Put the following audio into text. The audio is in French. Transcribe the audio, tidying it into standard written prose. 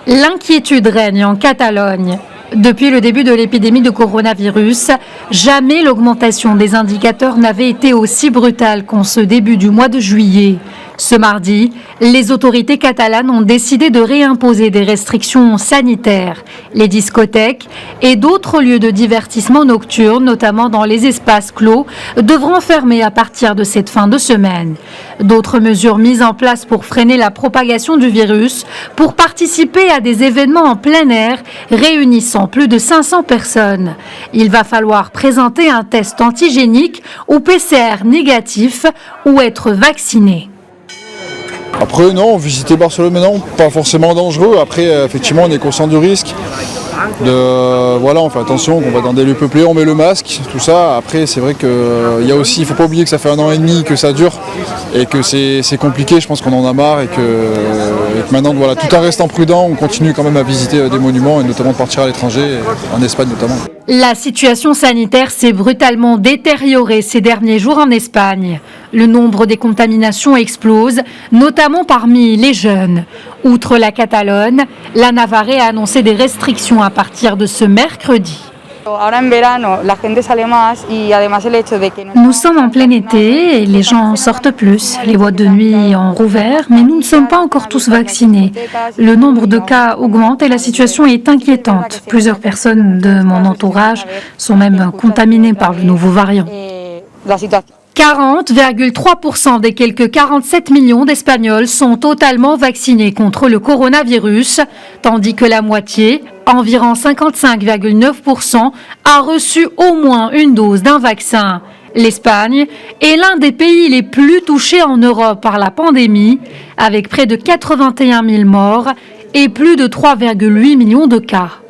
L'inquiétude règne en Catalogne. Depuis le début de l'épidémie de coronavirus, jamais l'augmentation des indicateurs n'avait été aussi brutale qu'en ce début du mois de juillet. Ce mardi, les autorités catalanes ont décidé de réimposer des restrictions sanitaires. Les discothèques et d'autres lieux de divertissement nocturnes, notamment dans les espaces clos, devront fermer à partir de cette fin de semaine. D'autres mesures mises en place pour freiner la propagation du virus, pour participer à des événements en plein air réunissant plus de 500 personnes. Il va falloir présenter un test antigénique ou PCR négatif ou être vacciné. Après, non, visiter Barcelone, mais non, pas forcément dangereux. Après, effectivement, on est conscient du risque. Voilà, on fait attention, on va dans des lieux peuplés, on met le masque, tout ça. Après, c'est vrai qu'il y a aussi, il ne faut pas oublier que ça fait 1 an et demi que ça dure et que c'est compliqué. Je pense qu'on en a marre et que maintenant, voilà, tout en restant prudent, on continue quand même à visiter des monuments et notamment de partir à l'étranger, en Espagne notamment. La situation sanitaire s'est brutalement détériorée ces derniers jours en Espagne. Le nombre des contaminations explose, notamment parmi les jeunes. Outre la Catalogne, la Navarre a annoncé des restrictions à partir de ce mercredi. Nous sommes en plein été et les gens sortent plus. Les boîtes de nuit ont rouvert, mais nous ne sommes pas encore tous vaccinés. Le nombre de cas augmente et la situation est inquiétante. Plusieurs personnes de mon entourage sont même contaminées par le nouveau variant. 40,3% des quelques 47 millions d'Espagnols sont totalement vaccinés contre le coronavirus, tandis que la moitié, environ 55,9%, a reçu au moins une dose d'un vaccin. L'Espagne est l'un des pays les plus touchés en Europe par la pandémie, avec près de 81 000 morts et plus de 3,8 millions de cas.